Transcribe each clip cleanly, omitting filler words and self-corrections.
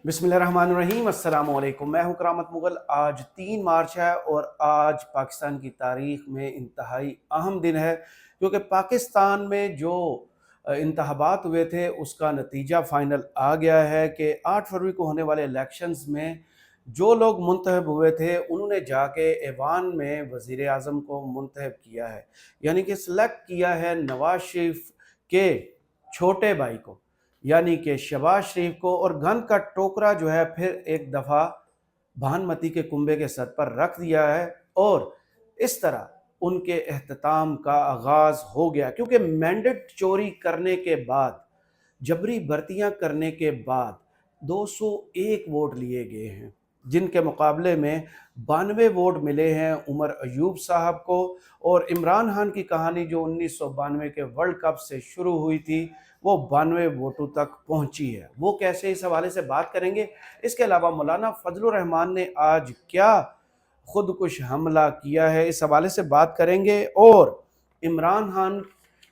बिस्मिल्लाहिर्रहमानिर्रहीम, अस्सलाम वालेकुम। मैं हूं करामत मुगल। आज 3 मार्च है और आज पाकिस्तान की तारीख में इंतहाई अहम दिन है, क्योंकि पाकिस्तान में जो इंतखाबात हुए थे उसका नतीजा फाइनल आ गया है कि 8 फरवरी को होने वाले इलेक्शंस में जो लोग मुंतखब हुए थे उन्होंने जाके ऐवान में वज़ीर आज़म को मुंतखब किया है, यानी कि सिलेक्ट किया है नवाज शरीफ के छोटे भाई को, यानी कि शहबाज शरीफ को। और गन का टोकरा जो है फिर एक दफ़ा भानुमती के कुंबे के सर पर रख दिया है और इस तरह उनके एहतताम का आगाज़ हो गया, क्योंकि मैंडेट चोरी करने के बाद, जबरी भर्तियां करने के बाद 201 वोट लिए गए हैं, जिनके मुकाबले में 92 वोट मिले हैं उमर अयूब साहब को। और इमरान खान की कहानी जो 1992 के वर्ल्ड कप से शुरू हुई थी वो 92 वोटों तक पहुंची है। वो कैसे, इस हवाले से बात करेंगे। इसके अलावा मौलाना फजलुर रहमान ने आज क्या खुदकुश हमला किया है, इस हवाले से बात करेंगे। और इमरान खान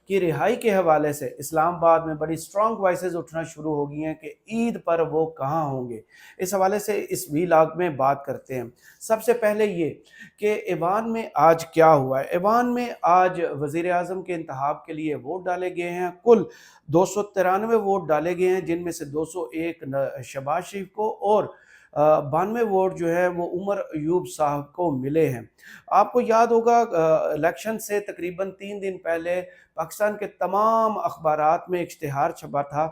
की रिहाई के हवाले से इस्लामाबाद में बड़ी स्ट्रॉन्ग वॉइसेस उठना शुरू हो गई हैं कि ईद पर वो कहाँ होंगे। इस हवाले से इस वीलॉग में बात करते हैं। सबसे पहले ये कि ऐवान में आज क्या हुआ है। ऐवान में आज वज़ीर आज़म के इंतखाब के लिए वोट डाले गए हैं। कुल 293 वोट डाले गए हैं, जिनमें से 201 शहबाज शरीफ को और 92 वोट जो है वो उमर अयूब साहब को मिले हैं। आपको याद होगा इलेक्शन से तकरीबन 3 दिन पहले पाकिस्तान के तमाम अखबारात में इश्तिहार छपा था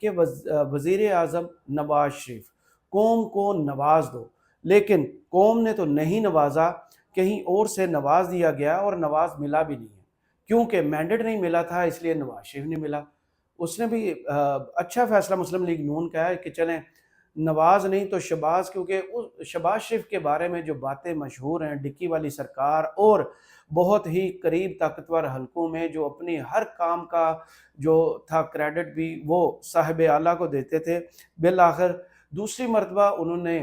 कि वज़ीर आज़म नवाज शरीफ, कौम को नवाज दो। लेकिन कौम ने तो नहीं नवाजा, कहीं और से नवाज दिया गया और नवाज मिला भी नहीं है, क्योंकि मैंडेट नहीं मिला था, इसलिए नवाज शरीफ नहीं मिला। उसने भी अच्छा फैसला मुस्लिम लीग नून का है कि चलें नवाज नहीं तो शहबाज, क्योंकि उस शहबाज शरीफ के बारे में जो बातें मशहूर हैं, डिक्की वाली सरकार और बहुत ही करीब ताकतवर हलकों में जो अपनी हर काम का जो था क्रेडिट भी वो साहिब आला को देते थे, बिल आखिर दूसरी मरतबा उन्होंने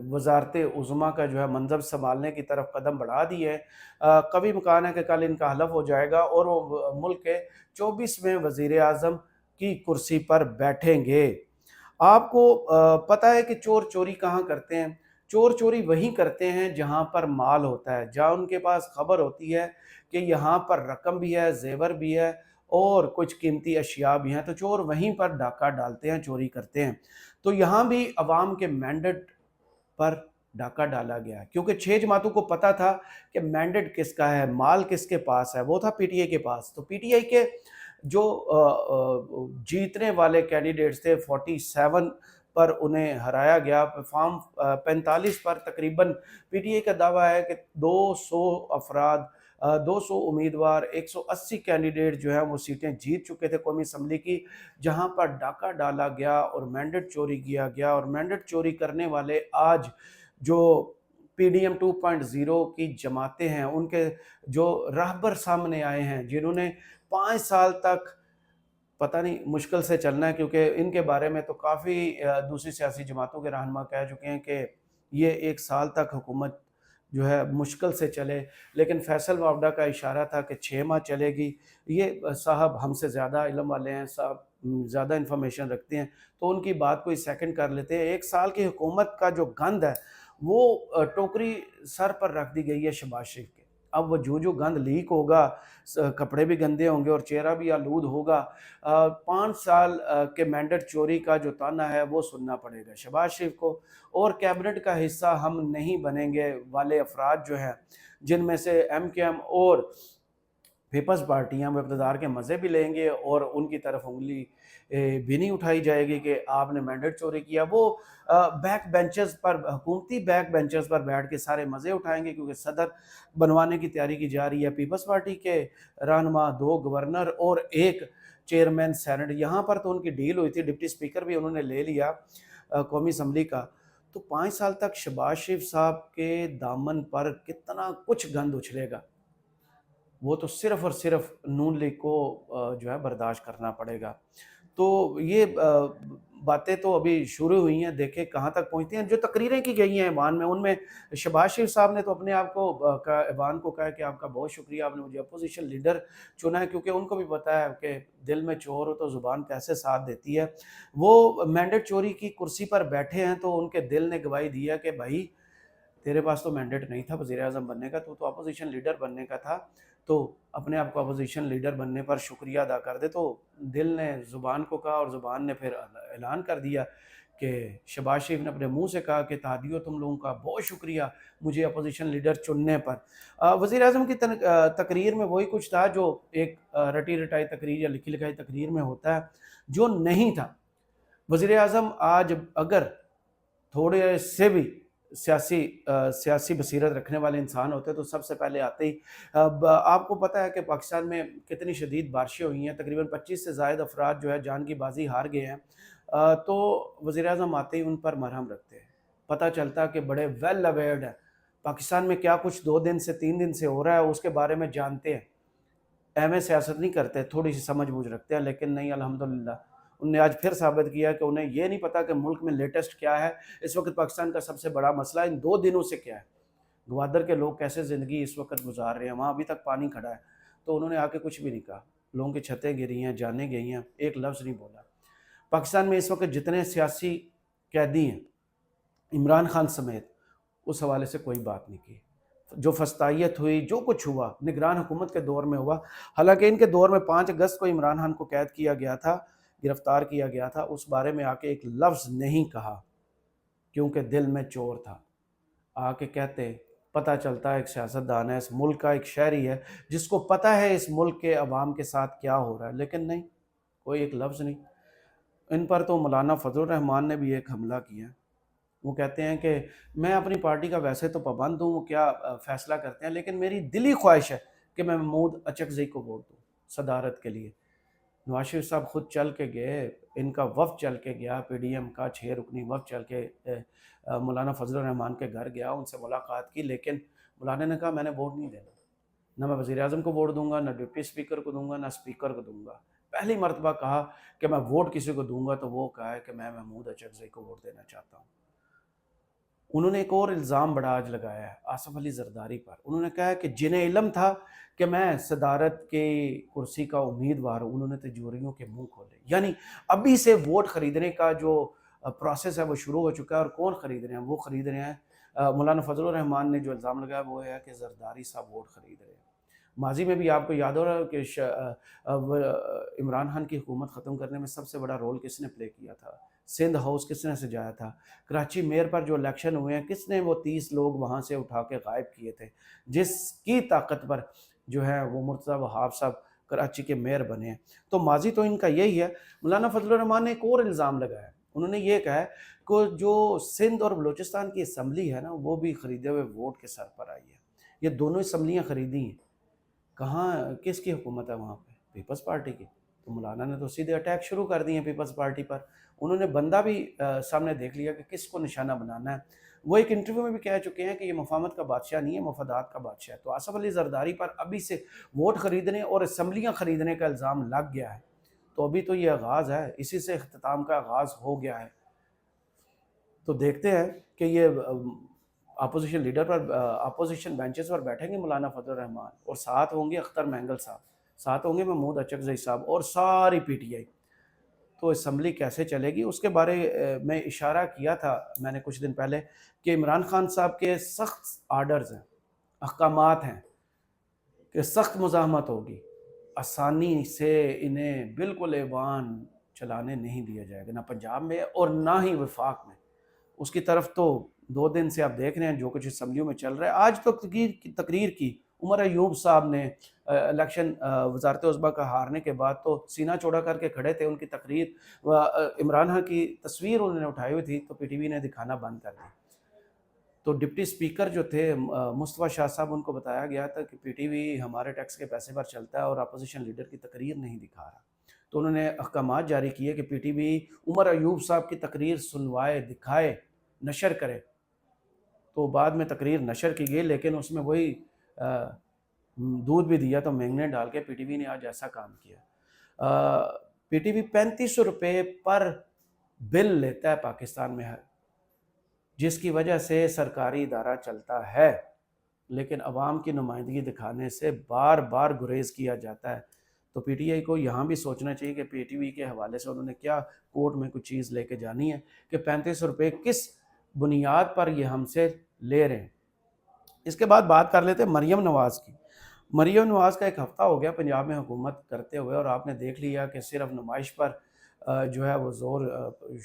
वजारत उज़्मा का जो है मंजब संभालने की तरफ कदम बढ़ा दी है। कभी इम्कान है कि कल इनका हलफ हो जाएगा और वो मुल्क के 24वें वज़ीर आज़म की कुर्सी पर बैठेंगे। आपको पता है कि चोर चोरी कहाँ करते हैं? चोर चोरी वहीं करते हैं जहाँ पर माल होता है, जहाँ उनके पास खबर होती है कि यहाँ पर रकम भी है, ज़ेवर भी है और कुछ कीमती अशिया भी हैं, तो चोर वहीं पर डाका डालते हैं, चोरी करते हैं। तो यहाँ भी अवाम के मैंडेट पर डाका डाला गया, क्योंकि 6 जमातों को पता था कि मैंडेट किसका है, माल किसके पास है, वो था पीटीआई के पास। तो पीटीआई के जो जीतने वाले कैंडिडेट्स थे 47 पर उन्हें हराया गया। फॉर्म 45 पर तकरीबन पीटीआई का दावा है कि 200 अफराद 200 उम्मीदवार 180 कैंडिडेट जो हैं वो सीटें जीत चुके थे कौमी असम्बली की, जहां पर डाका डाला गया और मैंडेट चोरी किया गया। और मैंडेट चोरी करने वाले आज जो पीडीएम 2.0 की जमातें हैं, उनके जो रहबर सामने आए हैं, जिन्होंने 5 साल तक पता नहीं मुश्किल से चलना है, क्योंकि इनके बारे में तो काफ़ी दूसरी सियासी जमातों के रहनुमा कह चुके हैं कि ये 1 साल तक हुकूमत जो है मुश्किल से चले, लेकिन फैसल वावडा का इशारा था कि 6 माह चलेगी। ये साहब हमसे ज़्यादा इल्म वाले हैं, साहब ज़्यादा इन्फॉर्मेशन रखते हैं, तो उनकी बात को ही सेकंड कर लेते हैं। 1 साल की हुकूमत का जो गंद है वो टोकरी सर पर रख दी गई है शहबाज शरीफ के। अब वो जो गंद लीक होगा, कपड़े भी गंदे होंगे और चेहरा भी आलूद होगा। 5 साल के मैंडेट चोरी का जो ताना है वो सुनना पड़ेगा शहबाज शरीफ को। और कैबिनेट का हिस्सा हम नहीं बनेंगे वाले अफराद जो हैं, जिनमें से एमकेएम और पीपल्स पार्टियां वो इक़्तिदार के मज़े भी लेंगे और उनकी तरफ उंगली भी नहीं उठाई जाएगी कि आपने मैंडेट चोरी किया। वो बैक बेंचेस पर, हुकूमती बैक बेंचेस पर बैठ के सारे मज़े उठाएंगे, क्योंकि सदर बनवाने की तैयारी की जा रही है। पीपल्स पार्टी के रहनुमा, 2 गवर्नर और 1 चेयरमैन सेनेट, यहाँ पर तो उनकी डील हुई थी, डिप्टी स्पीकर भी उन्होंने ले लिया कौमी असम्बली का। तो 5 साल तक शहबाज शरीफ साहब के दामन पर कितना कुछ गंद उछलेगा, वो तो सिर्फ़ और सिर्फ़ नून लीग को जो है बर्दाश्त करना पड़ेगा। तो ये बातें तो अभी शुरू हुई हैं, देखें कहाँ तक पहुँचती हैं। जो तकरीरें की गई हैं ऐवान में, उनमें शहबाज शरीफ साहब ने तो अपने आप को ऐवान को कहा कि आपका बहुत शुक्रिया, आपने मुझे अपोज़िशन लीडर चुना है, क्योंकि उनको भी पता है कि दिल में चोर हो तो ज़ुबान कैसे साथ देती है। वो मैंडेट चोरी की कुर्सी पर बैठे हैं, तो उनके दिल ने गवाही दी है कि भाई तेरे पास तो मैंडेट नहीं था वज़ीर-ए-आज़म बनने का, तू तो अपोज़िशन लीडर बनने का था, तो अपने आप को अपोज़िशन लीडर बनने पर शुक्रिया अदा कर दे। तो दिल ने ज़ुबान को कहा और ज़ुबान ने फिर ऐलान कर दिया कि शहबाज शरीफ ने अपने मुँह से कहा कि तादियो तुम लोगों का बहुत शुक्रिया मुझे अपोज़िशन लीडर चुनने पर। वज़ीर-ए-आज़म की तकरीर में वही कुछ था जो एक रटी-रटाई तकरीर या लिखी-लिखाई तकरीर में होता है, जो नहीं था। वज़ीर-ए-आज़म आज अगर थोड़े से भी सियासी बसीरत रखने वाले इंसान होते तो सबसे पहले आते ही अब आपको पता है कि पाकिस्तान में कितनी शदीद बारिशें हुई हैं, तकरीबन 25 से ज़ायद अफराद जो है जान की बाजी हार गए हैं। तो वज़ीर-ए-आज़म आते ही उन पर मरहम रखते हैं। पता चलता कि बड़े वेल अवेयर्ड हैं, पाकिस्तान में क्या कुछ 2 दिन से 3 दिन से हो रहा है उसके बारे में जानते हैं। एहम सियासत नहीं करते, थोड़ी-सी समझ-बूझ रखते हैं, लेकिन नहीं अल्हम्दुलिल्लाह, उन्होंने आज फिर साबित किया कि उन्हें ये नहीं पता कि मुल्क में लेटेस्ट क्या है, इस वक़्त पाकिस्तान का सबसे बड़ा मसला इन 2 दिनों से क्या है। गवादर के लोग कैसे ज़िंदगी इस वक़्त गुज़ार रहे हैं, वहाँ अभी तक पानी खड़ा है, तो उन्होंने आके कुछ भी नहीं कहा। लोगों की छतें गिरी हैं, जानें गई हैं, एक लफ्ज़ नहीं बोला। पाकिस्तान में इस वक़्त जितने सियासी कैदी हैं, इमरान खान समेत, उस हवाले से कोई बात नहीं की। जो फस्तायत हुई, जो कुछ हुआ, निगरान हुकूमत के दौर में हुआ। हालाँकि इनके दौर में 5 अगस्त को इमरान खान को कैद किया गया था, गिरफ़्तार किया गया था, उस बारे में आके एक लफ्ज़ नहीं कहा, क्योंकि दिल में चोर था। आके कहते, पता चलता है एक सियासतदान है, इस मुल्क का एक शहरी है, जिसको पता है इस मुल्क के अवाम के साथ क्या हो रहा है, लेकिन नहीं, कोई एक लफ्ज़ नहीं। इन पर तो मौलाना फजलुर रहमान ने भी एक हमला किया। वो कहते हैं कि मैं अपनी पार्टी का वैसे तो पाबंद हूँ, वो क्या फ़ैसला करते हैं, लेकिन मेरी दिली ख्वाहिश है कि मैं महमूद अचकज़ई को वोट दूँ सदारत के लिए। नवाज़ शरीफ साहब खुद चल के गए, इनका वफ़द चल के गया, पीडीएम का 6 रुकनी वफ़द चल के मौलाना फजलुर रहमान के घर गया, उनसे मुलाकात की, लेकिन मौलाना ने कहा मैंने वोट नहीं देना। ना मैं वज़ीर-ए-आज़म को वोट दूँगा, ना डिप्टी स्पीकर को दूँगा, ना स्पीकर को दूँगा। पहली मर्तबा कहा कि मैं वोट किसी को दूँगा तो वो कहा है कि मैं महमूद अचकज़ई को वोट देना चाहता हूँ। उन्होंने एक और इल्ज़ाम बड़ा आज लगाया है आसिफ अली ज़रदारी पर। उन्होंने कहा है कि जिन्हें इल्म था कि मैं सदारत की कुर्सी का उम्मीदवार हूँ, उन्होंने तिजोरियों के मुँह खोले। यानी अभी से वोट ख़रीदने का जो प्रोसेस है वो शुरू हो चुका है, और कौन ख़रीद रहे हैं? वो ख़रीद रहे हैं मौलाना फजलुर रहमान ने जो इल्ज़ाम लगाया वो है कि ज़रदारी साहब वोट ख़रीद रहे हैं। माज़ी में भी आपको याद हो रहा है कि इमरान खान की हुकूमत ख़त्म करने में सबसे बड़ा रोल किसने प्ले किया था? सिंध हाउस किसने सजाया था? कराची मेयर पर जो इलेक्शन हुए हैं, किसने वो 30 लोग वहाँ से उठा के गायब किए थे? जिसकी ताकत पर जो है वो मुर्तज़ा वहाब साहब कराची के मेयर बने हैं। तो माज़ी तो इनका यही है। मौलाना फजलुर रहमान ने एक और इल्ज़ाम लगाया। उन्होंने ये कहा है कि जो सिंध और बलूचिस्तान की असम्बली है ना, वो भी खरीदे हुए वोट के सर पर आई है। ये दोनों असम्बलियाँ खरीदी हैं। कहाँ किसकी हुकूमत है वहाँ पे? पीपल्स पार्टी की। तो मौलाना ने तो सीधे अटैक शुरू कर दिए पीपल्स पार्टी पर। उन्होंने बंदा भी सामने देख लिया कि किसको निशाना बनाना है। वो एक इंटरव्यू में भी कह चुके हैं कि ये मफाहमत का बादशाह नहीं है, मफादात का बादशाह है। तो आसिफ अली ज़रदारी पर अभी से वोट खरीदने और असम्बलियाँ खरीदने का इल्ज़ाम लग गया है। तो अभी तो ये आगाज़ है, इसी से इख्तिताम का आगाज़ हो गया है। तो देखते हैं कि ये अपोज़िशन लीडर पर अपोज़िशन बेंचेस पर बैठेंगे मौलाना फजल रहमान, और साथ होंगे अख्तर महंगल साहब, साथ होंगे महमूद अचकज़ई साहब और सारी पीटीआई। तो असम्बली कैसे चलेगी उसके बारे में इशारा किया था मैंने कुछ दिन पहले कि इमरान खान साहब के सख्त आर्डर्स हैं, अहकामात हैं कि सख्त मुज़ाहमत होगी, आसानी से इन्हें बिल्कुल ऐवान चलाने नहीं दिया जाएगा, ना पंजाब में और ना ही वफाक में। उसकी तरफ तो 2 दिन से आप देख रहे हैं जो कुछ असम्बलियों में चल रहा है। आज तो तकरीर की उमर अयूब साहब ने इलेक्शन वज़ारत उज़्मा का हारने के बाद तो सीना चौड़ा करके खड़े थे। उनकी तकरीर इमरान खान की तस्वीर उन्होंने उठाई हुई थी, तो पीटीवी ने दिखाना बंद कर दी। तो डिप्टी स्पीकर जो थे मुस्तफ़ा शाह साहब, उनको बताया गया था कि पीटीवी हमारे टैक्स के पैसे पर चलता है और अपोजिशन लीडर की तकरीर नहीं दिखा रहा। तो उन्होंने अहकामात जारी किए कि पीटीवी उमर अयूब साहब की तकरीर सुनवाए, दिखाए, नशर करे। तो बाद में तकरीर नशर की गई, लेकिन उसमें वही दूध भी दिया तो महंगे डाल के पीटीवी ने आज ऐसा काम किया। पीटीवी 3500 रुपये पर बिल लेता है पाकिस्तान में है, जिसकी वजह से सरकारी इदारा चलता है, लेकिन अवाम की नुमाइंदगी दिखाने से बार बार गुरेज किया जाता है। तो पीटीआई को यहाँ भी सोचना चाहिए कि पीटीवी के हवाले से उन्होंने क्या कोर्ट में कुछ चीज़ लेके जानी है कि 3500 रुपये किस बुनियाद पर ये हमसे ले रहे हैं। इसके बाद बात कर लेते हैं मरीम नवाज़ की। मरीम नवाज़ का एक हफ़्ता हो गया पंजाब में हुकूमत करते हुए, और आपने देख लिया कि सिर्फ नुमाइश पर जो है वो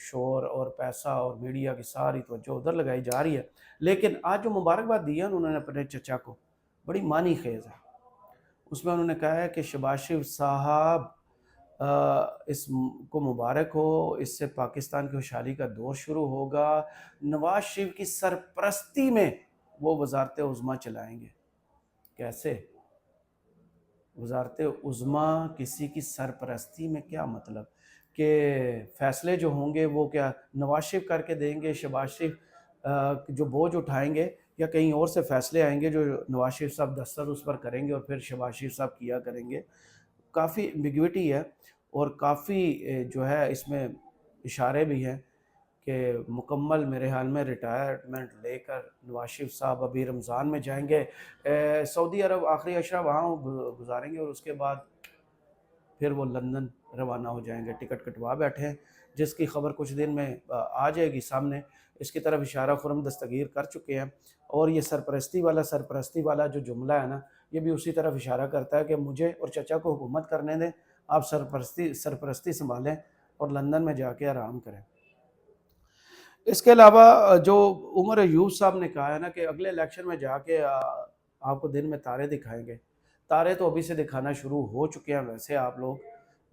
शोर और पैसा और मीडिया की सारी तवज्जो उधर लगाई जा रही है। लेकिन आज जो मुबारकबाद दी है उन्होंने अपने चचा को, बड़ी मानी खेज़ है। उसमें उन्होंने कहा है कि शहबाज शरीफ साहब इस को मुबारक हो, इससे पाकिस्तान की खुशहाली का दौर शुरू होगा। नवाज शरीफ की सरपरस्ती में वो वज़ारत उज़्मा चलाएंगे। कैसे? वज़ारत उज़्मा किसी की सरपरस्ती में क्या मतलब कि फ़ैसले जो होंगे वो क्या नवाज शरीफ करके देंगे, शहबाज शरीफ जो बोझ उठाएंगे, या कहीं और से फ़ैसले आएंगे जो नवाज शरीफ साहब दस्तखत उस पर करेंगे और फिर शहबाज शरीफ साहब किया करेंगे। काफ़ी एम्बिग्विटी है और काफ़ी जो है इसमें इशारे भी हैं कि मुकम्मल मेरे ख्याल में रिटायरमेंट लेकर नवाज शरीफ साहब अभी रमज़ान में जाएंगे सऊदी अरब, आखिरी अशरा वहाँ गुजारेंगे और उसके बाद फिर वो लंदन रवाना हो जाएंगे। टिकट कटवा बैठे हैं, जिसकी ख़बर कुछ दिन में आ जाएगी सामने। इसकी तरफ इशारा खुरम दस्तगीर कर चुके हैं। और ये सरपरस्ती वाला जो जुमला है ना, ये भी उसी तरफ इशारा करता है कि मुझे और चचा को हुकूमत करने दें, आप सरपरस्ती संभालें और लंदन में जाके आराम करें। इसके अलावा जो उमर अयूब साहब ने कहा है ना कि अगले इलेक्शन में जाके आपको दिन में तारे दिखाएंगे। तारे तो अभी से दिखाना शुरू हो चुके हैं वैसे आप लोग,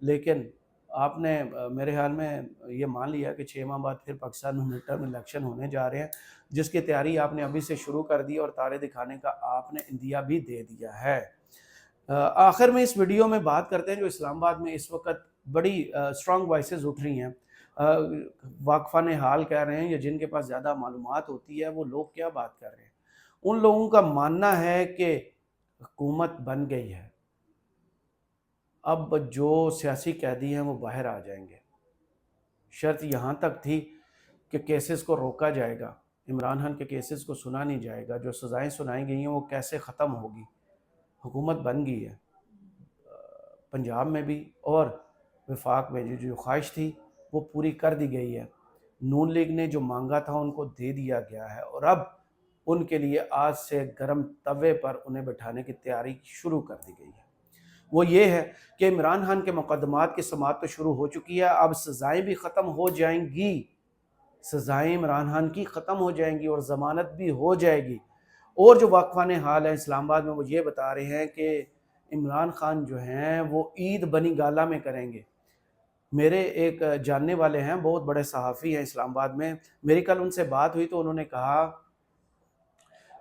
लेकिन आपने मेरे ख्याल में ये मान लिया कि 6 माह बाद फिर पाकिस्तान में मिड टर्म इलेक्शन होने जा रहे हैं, जिसकी तैयारी आपने अभी से शुरू कर दी और तारे दिखाने का आपने इंदिया भी दे दिया है। आखिर में इस वीडियो में बात करते हैं जो इस्लामाबाद में इस वक्त बड़ी स्ट्रॉन्ग वॉइसेस उठ रही हैं। वाक़फ़ान हाल कह रहे हैं या जिनके पास ज़्यादा मालूमात होती है वो लोग क्या बात कर रहे हैं। उन लोगों का मानना है कि हुकूमत बन गई है, अब जो सियासी कैदी हैं वो बाहर आ जाएंगे। शर्त यहाँ तक थी कि केसेस को रोका जाएगा, इमरान खान के केसेस को सुना नहीं जाएगा, जो सज़ाएँ सुनाई गई हैं वो कैसे ख़त्म होगी। हुकूमत बन गई है पंजाब में भी और वफाक में जो ख्वाहिश थी वो पूरी कर दी गई है। नून लीग ने जो मांगा था उनको दे दिया गया है और अब उनके लिए आज से गर्म तवे पर उन्हें बैठाने की तैयारी शुरू कर दी गई है। वो ये है कि इमरान खान के मुकदमात की समाअत तो शुरू हो चुकी है, अब सज़ाएँ भी ख़त्म हो जाएंगी। सज़ाएँ इमरान खान की ख़त्म हो जाएंगी और ज़मानत भी हो जाएगी। और जो वाक़फ़ान हाल है इस्लामाबाद में वो ये बता रहे हैं कि इमरान खान जो हैं वो ईद बनी गाला में करेंगे। मेरे एक जानने वाले हैं, बहुत बड़े सहाफ़ी हैं इस्लामाबाद में, मेरी कल उनसे बात हुई तो उन्होंने कहा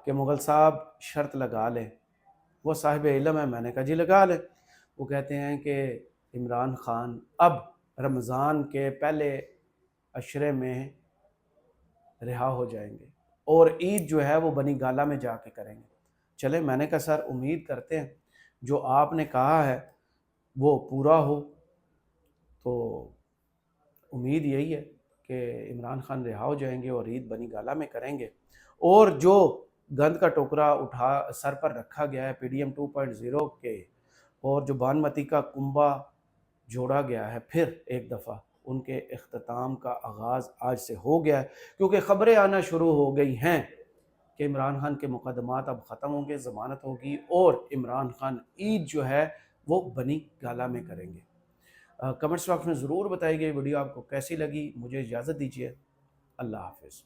कि मुग़ल साहब शर्त लगा लें। वो साहिब इल्म है, मैंने कहा जी लगा लें। वो कहते हैं कि इमरान खान अब रमज़ान के पहले अशरे में रिहा हो जाएंगे और ईद जो है वो बनी गाला में जाके करेंगे। चले, मैंने कहा सर उम्मीद करते हैं जो आपने कहा है वो पूरा हो। तो उम्मीद यही है कि इमरान खान रिहा हो जाएंगे और ईद बनी गाला में करेंगे। और जो गंद का टोकरा उठा सर पर रखा गया है PDM 2.0 के, और जो बानमती का कुंबा जोड़ा गया है फिर एक दफ़ा, उनके इख्तिताम का आगाज़ आज से हो गया है, क्योंकि ख़बरें आना शुरू हो गई हैं कि इमरान खान के मुकदमात अब ख़त्म होंगे, ज़मानत होगी और इमरान खान ईद जो है वो बनी गाला में करेंगे। कमेंट्स बॉक्स में ज़रूर बताइए वीडियो आपको कैसी लगी। मुझे इजाज़त दीजिए, अल्लाह हाफ़िज़।